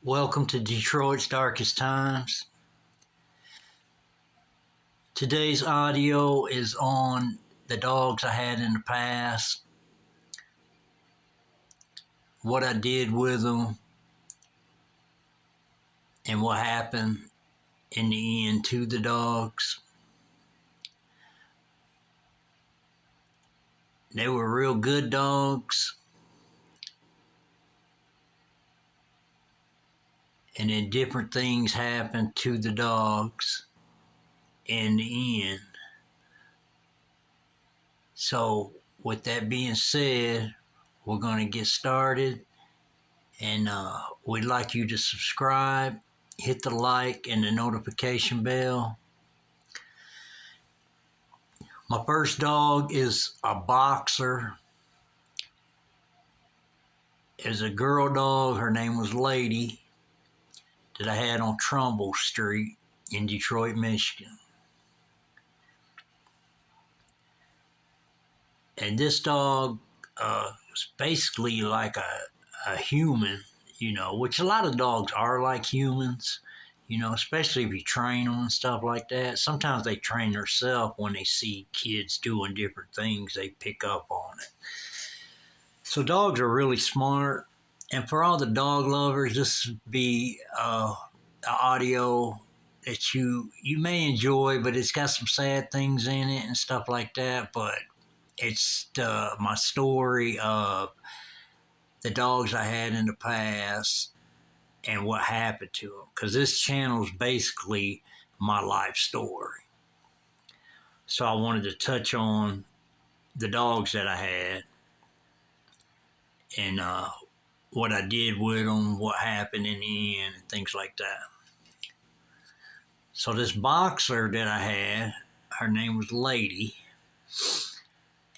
Welcome to Detroit's Darkest Times. Today's audio is on the dogs I had in the past, what I did with them, and what happened in the end to the dogs. They were real good dogs, and then different things happened to the dogs in the end. So, with that being said, we're going to get started, and we'd like you to subscribe, hit the like and the notification bell. My first dog is a boxer. It's a girl dog. Her name was Lady, that I had on Trumbull Street in Detroit, Michigan. And this dog was basically like a human, which a lot of dogs are like humans, especially if you train them and stuff like that. Sometimes they train themselves when they see kids doing different things, they pick up on it. So dogs are really smart. And for all the dog lovers, this would be an audio that you may enjoy, but it's got some sad things in it and stuff like that. But it's my story of the dogs I had in the past and what happened to them. Because this channel is basically my life story. So I wanted to touch on the dogs that I had and what I did with them, what happened in the end, and things like that. So this boxer that I had, her name was Lady,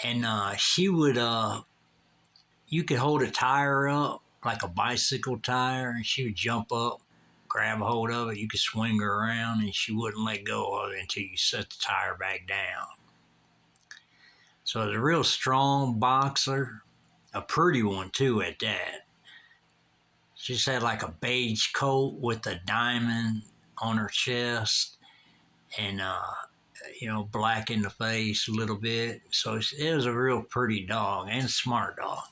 and she would, you could hold a tire up, like a bicycle tire, and she would jump up, grab a hold of it, you could swing her around, and she wouldn't let go of it until you set the tire back down. So it was a real strong boxer, a pretty one too at that. She just had like a beige coat with a diamond on her chest and, black in the face a little bit. So it was a real pretty dog and smart dog.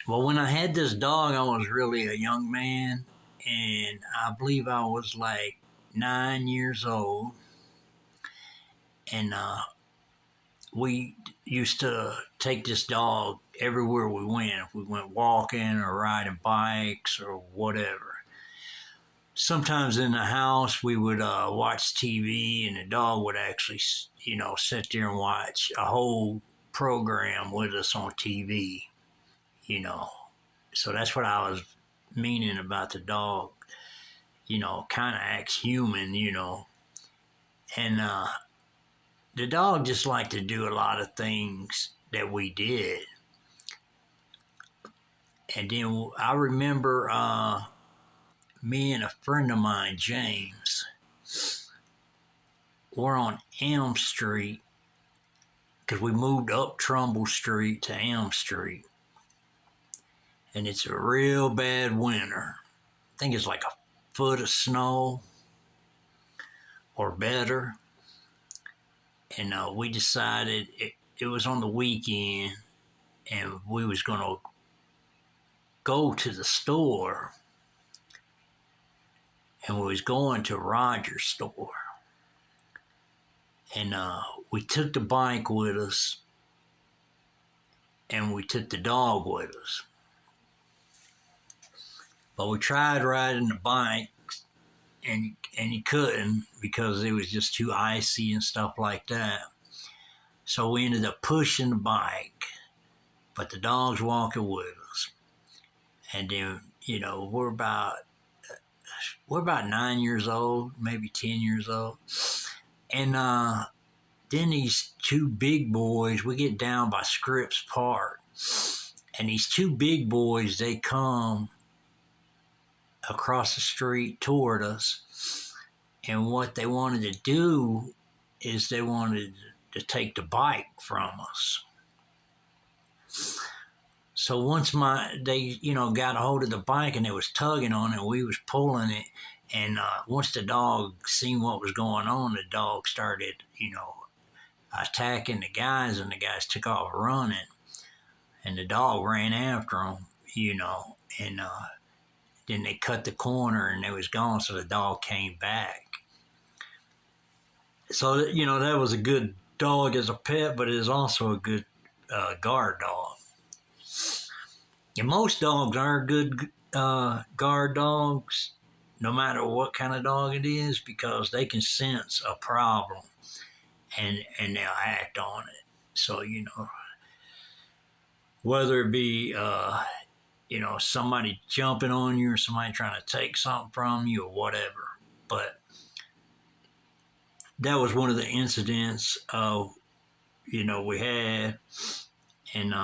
Well, when I had this dog, I was really a young man, and I believe I was like 9 years old. And we used to take this dog everywhere we went. If we went walking or riding bikes or whatever. Sometimes in the house we would watch TV, and the dog would actually, sit there and watch a whole program with us on TV, So that's what I was meaning about the dog, kind of acts human, And the dog just liked to do a lot of things that we did. And then I remember me and a friend of mine, James, were on Elm Street because we moved up Trumbull Street to Elm Street. And it's a real bad winter. I think it's like a foot of snow or better. And we decided it was on the weekend, and we was going to go to the store, and we was going to Roger's store. And we took the bike with us, and we took the dog with us. But we tried riding the bike, and you couldn't because it was just too icy and stuff like that. So we ended up pushing the bike, but the dog's walking with us. And then, we're about 9 years old, maybe 10 years old. And then these two big boys, we get down by Scripps Park, and these two big boys, they come across the street toward us, and what they wanted to do is they wanted to take the bike from us. So once they got a hold of the bike and they was tugging on it, we was pulling it, and once the dog seen what was going on, the dog started attacking the guys, and the guys took off running, and the dog ran after them, and then they cut the corner and they was gone. So the dog came back. So that was a good dog as a pet, but it is also a good guard dog. And most dogs are good guard dogs, no matter what kind of dog it is, because they can sense a problem and they'll act on it. So whether it be somebody jumping on you or somebody trying to take something from you or whatever. But that was one of the incidents we had, and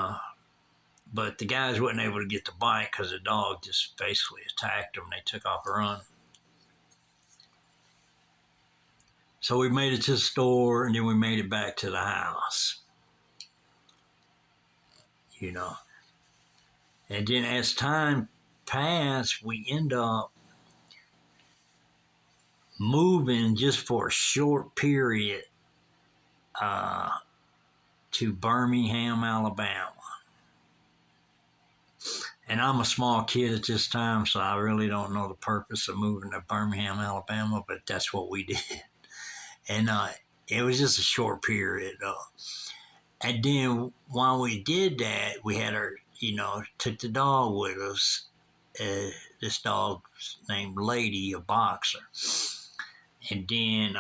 but the guys wasn't able to get the bike because the dog just basically attacked them. They took off running. So we made it to the store, and then we made it back to the house. And then as time passed, we end up moving just for a short period to Birmingham, Alabama. And I'm a small kid at this time, so I really don't know the purpose of moving to Birmingham, Alabama, but that's what we did. And it was just a short period. And then while we did that, we had took the dog with us. This dog's named Lady, a boxer. And then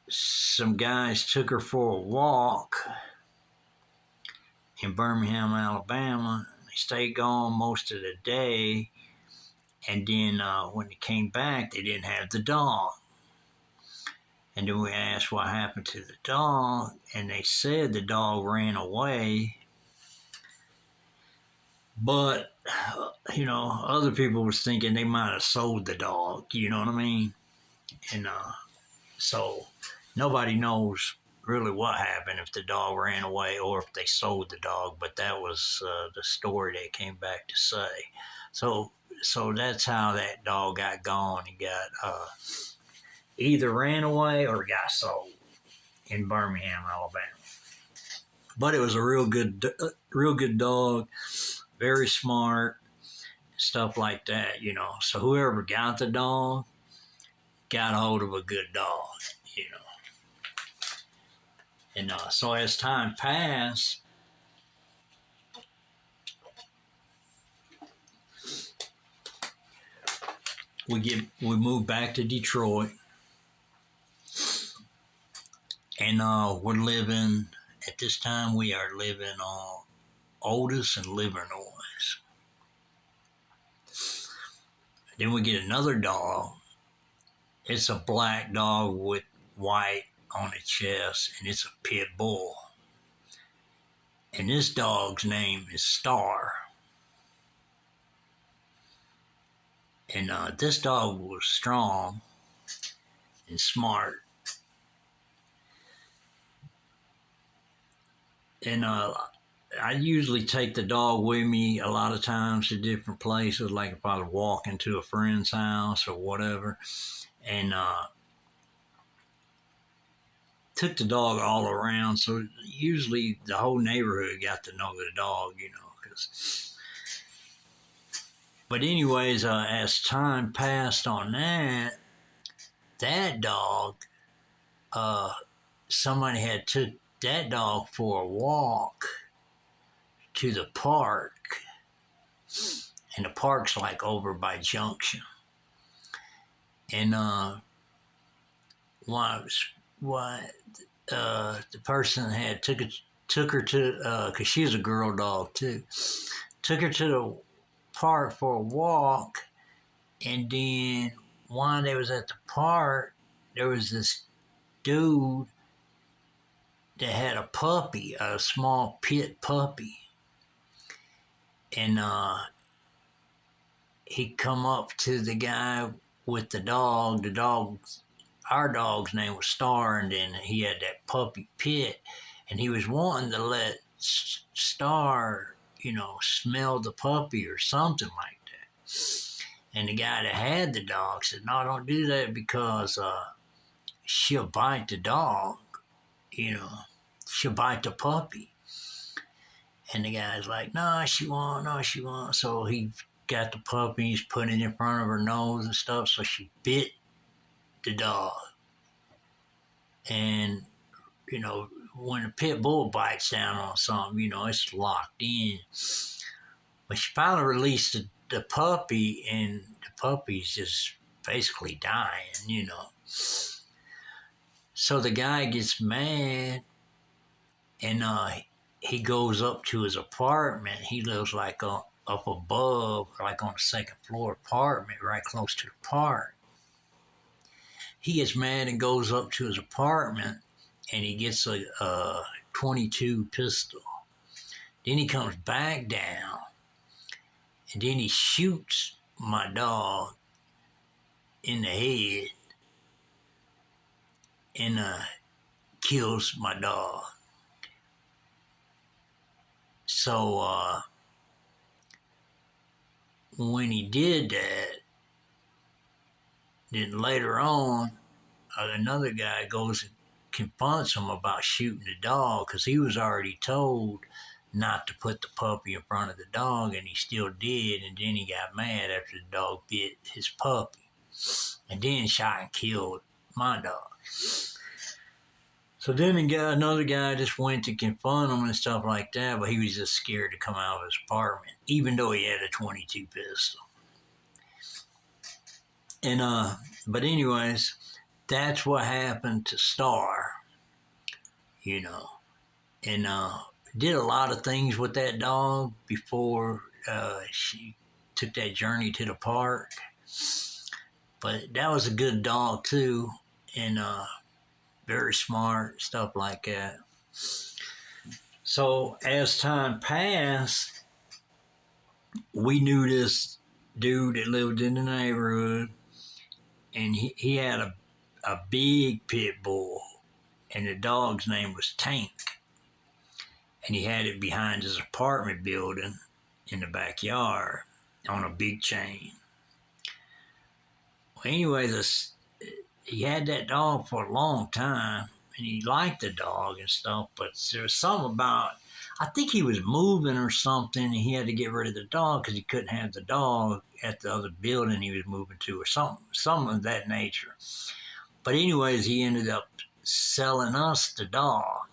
some guys took her for a walk in Birmingham, Alabama. They stayed gone most of the day. And then when they came back, they didn't have the dog. And then we asked what happened to the dog, and they said the dog ran away. But, other people was thinking they might have sold the dog, you know what I mean? And so nobody knows really what happened, if the dog ran away or if they sold the dog, but that was the story they came back to say. So that's how that dog got gone. He got either ran away or got sold in Birmingham, Alabama. But it was a real good dog, very smart, stuff like that, So whoever got the dog got hold of a good dog, And so as time passed, we moved back to Detroit, and we're living, at this time we are living on Otis and Livernois. Then we get another dog. It's a black dog with white on its chest, and it's a pit bull. And this dog's name is Star. And this dog was strong and smart. And I usually take the dog with me a lot of times to different places, like if I was walking to a friend's house or whatever. And took the dog all around, so usually the whole neighborhood got to know the dog, But anyways, as time passed on that dog, somebody had took that dog for a walk to the park, and the park's like over by Junction. And the person had took her to, because she's a girl dog too, took her to the park for a walk, and then while they was at the park, there was this dude that had a puppy, a small pit puppy, and he come up to the guy with the dog. Our dog's name was Star, and then he had that puppy Pit, and he was wanting to let Star, smell the puppy or something like that. And the guy that had the dog said, "No, don't do that because she'll bite the dog, you know, she'll bite the puppy." And the guy's like, "No, she won't, no, she won't." So he got the puppy, he's putting it in front of her nose and stuff, so she bit the dog. And, when a pit bull bites down on something, it's locked in. But she finally released the puppy, and the puppy's just basically dying. So the guy gets mad, and he goes up to his apartment. He lives like up above, like on a second floor apartment, right close to the park. He gets mad and goes up to his apartment, and he gets a 22 pistol. Then he comes back down, and then he shoots my dog in the head and kills my dog. So when he did that, then later on, another guy goes and confronts him about shooting the dog because he was already told not to put the puppy in front of the dog, and he still did. And then he got mad after the dog bit his puppy, and then shot and killed my dog. So then another guy just went to confront him and stuff like that, but he was just scared to come out of his apartment, even though he had a 22 pistol. And but anyways, that's what happened to Star, and did a lot of things with that dog before she took that journey to the park. But that was a good dog too, and very smart, stuff like that. So as time passed, we knew this dude that lived in the neighborhood, and he had a big pit bull, and the dog's name was Tank. And he had it behind his apartment building in the backyard on a big chain. Well, anyways, he had that dog for a long time, and he liked the dog and stuff, but there was something about, I think he was moving or something, and he had to get rid of the dog because he couldn't have the dog at the other building he was moving to, or something of that nature. But anyways, he ended up selling us the dog.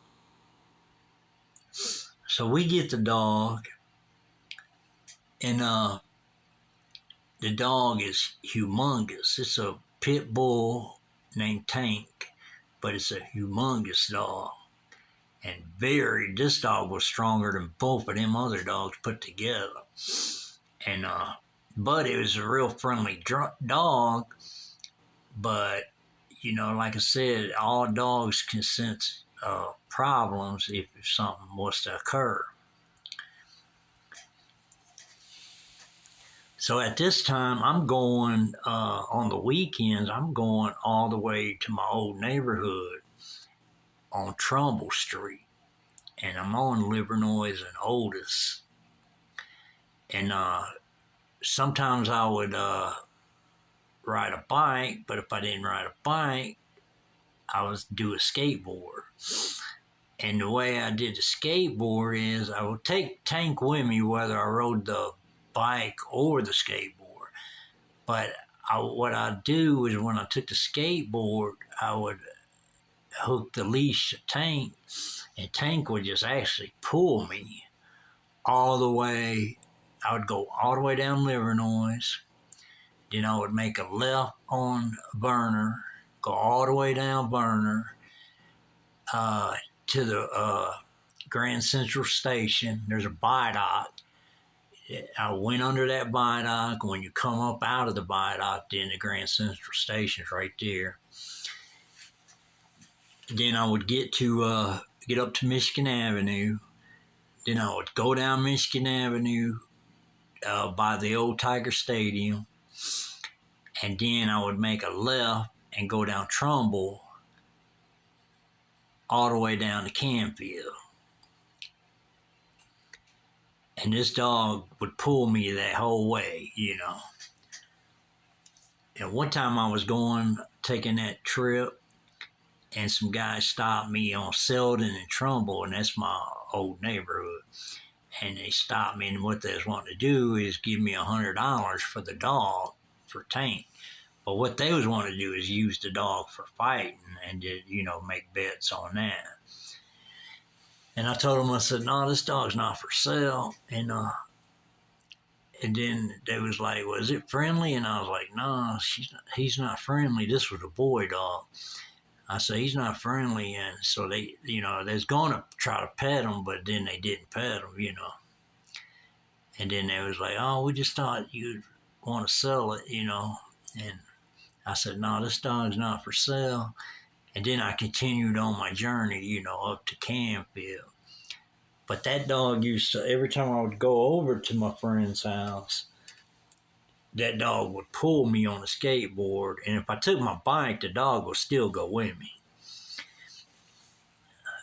So we get the dog, and the dog is humongous. It's a pit bull named Tank, but it's a humongous dog. And this dog was stronger than both of them other dogs put together. And but it was a real friendly dog. But like I said, all dogs can sense problems if something was to occur. So at this time, I'm going on the weekends. I'm going all the way to my old neighborhood on Trumbull Street, and I'm on Livernois and Otis. And sometimes I would ride a bike, but if I didn't ride a bike, I would do a skateboard. And the way I did the skateboard is I would take Tank with me whether I rode the bike or the skateboard. But what I'd do is when I took the skateboard, I would hook the leash to Tank, and Tank would just actually pull me all the way. I would go all the way down Livernois. Then I would make a left on Burner, go all the way down Burner to the Grand Central Station. There's a viaduct. I went under that viaduct. When you come up out of the viaduct, then the Grand Central Station is right there. Then I would get up to Michigan Avenue. Then I would go down Michigan Avenue by the old Tiger Stadium. And then I would make a left and go down Trumbull all the way down to Canfield. And this dog would pull me that whole way, you know. And one time I was taking that trip, and some guys stopped me on Selden and Trumbull, and that's my old neighborhood. And they stopped me, and what they was wanting to do is give me $100 for the dog for Tank. But what they was wanting to do is use the dog for fighting and make bets on that. And I told them, I said, no, this dog's not for sale. And then they was like, was it friendly? And I was like, no, he's not friendly. This was a boy dog. I said, he's not friendly. And so they was going to try to pet him, but then they didn't pet him. And then they was like, oh, we just thought you'd want to sell it. And I said, no, this dog's not for sale. And then I continued on my journey, up to Canfield. But that dog used to, every time I would go over to my friend's house, that dog would pull me on a skateboard. And if I took my bike, the dog would still go with me.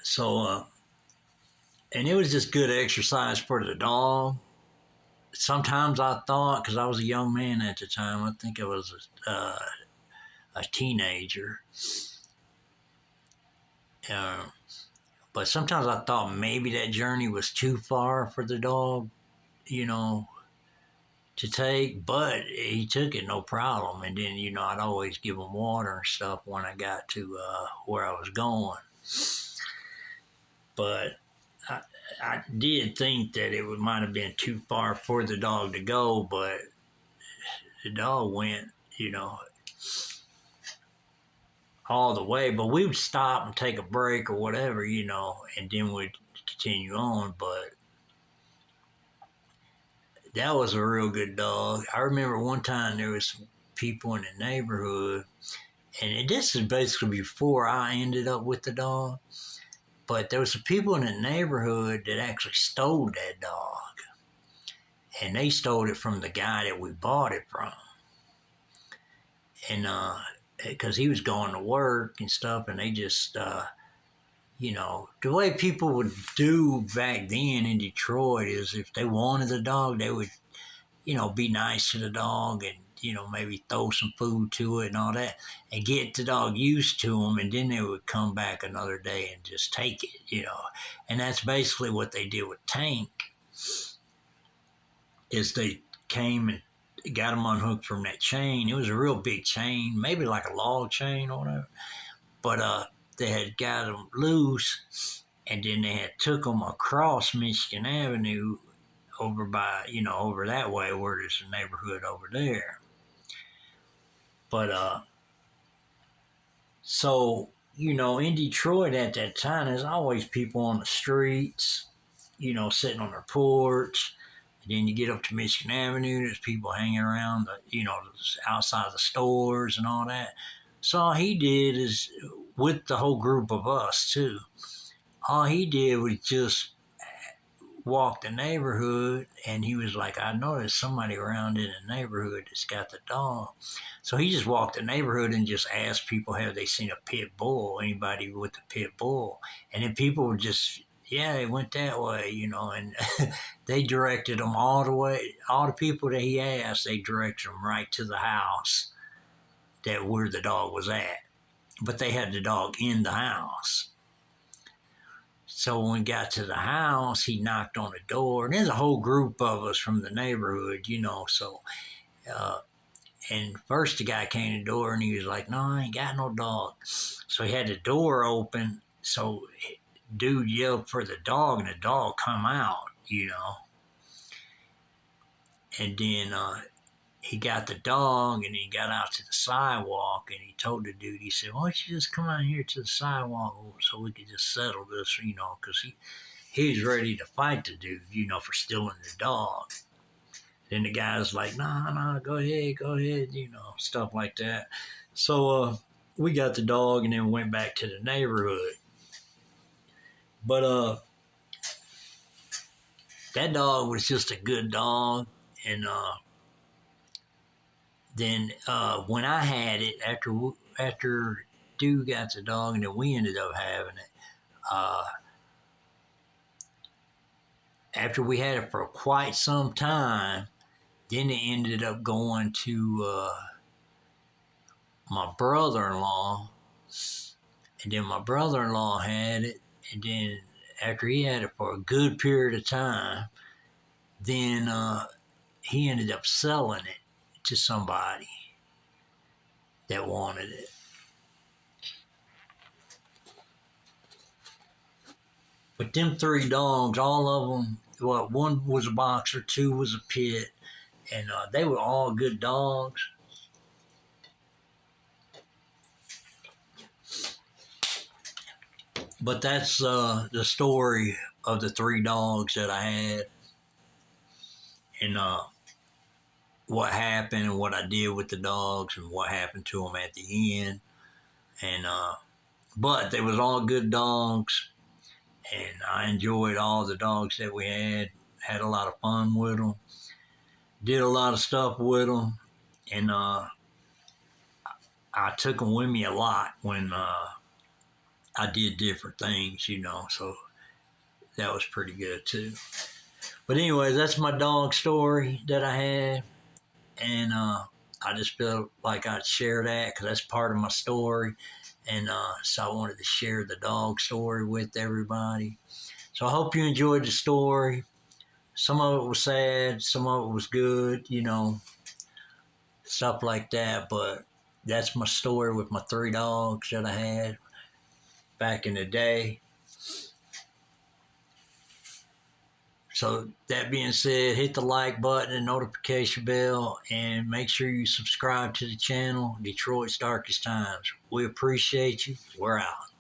So, and it was just good exercise for the dog. Sometimes I thought, because I was a young man at the time, I think I was a teenager. But sometimes I thought maybe that journey was too far for the dog, to take, but he took it no problem. And then, I'd always give him water and stuff when I got to where I was going. But I did think that it might have been too far for the dog to go, but the dog went, all the way. But we would stop and take a break or whatever, and then we'd continue on. But that was a real good dog. I remember one time there was some people in the neighborhood, and this is basically before I ended up with the dog. But there was some people in the neighborhood that actually stole that dog. And they stole it from the guy that we bought it from. And because he was going to work and stuff, and they just, the way people would do back then in Detroit is if they wanted the dog, they would, be nice to the dog and, maybe throw some food to it and all that and get the dog used to them. And then they would come back another day and just take it, And that's basically what they did with Tank, is they came and got him unhooked from that chain. It was a real big chain, maybe like a log chain or whatever. But they had got him loose, and then they had took him across Michigan Avenue over by, over that way where there's a neighborhood over there. But so, in Detroit at that time, there's always people on the streets, sitting on their porch. And then you get up to Michigan Avenue, there's people hanging around, outside the stores and all that. So all he did is, with the whole group of us too, all he did was just walk the neighborhood, and he was like, I know there's somebody around in the neighborhood that's got the dog. So he just walked the neighborhood and just asked people, have they seen a pit bull, anybody with a pit bull? And then people would just, yeah, they went that way, and they directed them all the way, all the people that he asked, they directed them right to the house where the dog was at. But they had the dog in the house. So when we got to the house, he knocked on the door, and there's a whole group of us from the neighborhood, so, and first the guy came to the door, and he was like, no, I ain't got no dog. So he had the door open, so dude yelled for the dog, and the dog come out, and then he got the dog, and he got out to the sidewalk, and he told the dude, he said, why don't you just come out here to the sidewalk so we could just settle this, because he was ready to fight the dude, for stealing the dog. Then the guy's like, nah, go ahead, stuff like that. So we got the dog and then went back to the neighborhood. But that dog was just a good dog. And then when I had it, after dude got the dog and then we ended up having it, After we had it for quite some time, then it ended up going to my brother-in-law, and then my brother-in-law had it, and then after he had it for a good period of time, then he ended up selling it to somebody that wanted it. But them three dogs, all of them, well, one was a boxer, two was a pit, and they were all good dogs. But that's the story of the three dogs that I had, and what happened and what I did with the dogs and what happened to them at the end. And but they was all good dogs, and I enjoyed all the dogs that we had a lot of fun with them, did a lot of stuff with them, and I took them with me a lot when I did different things, so that was pretty good too. But anyways, that's my dog story that I had, and I just felt like I'd share that because that's part of my story, and so I wanted to share the dog story with everybody. So I hope you enjoyed the story. Some of it was sad, some of it was good, stuff like that. But that's my story with my three dogs that I had back in the day. So that being said, hit the like button and notification bell, and make sure you subscribe to the channel, Detroit's Darkest Times. We appreciate you. We're out.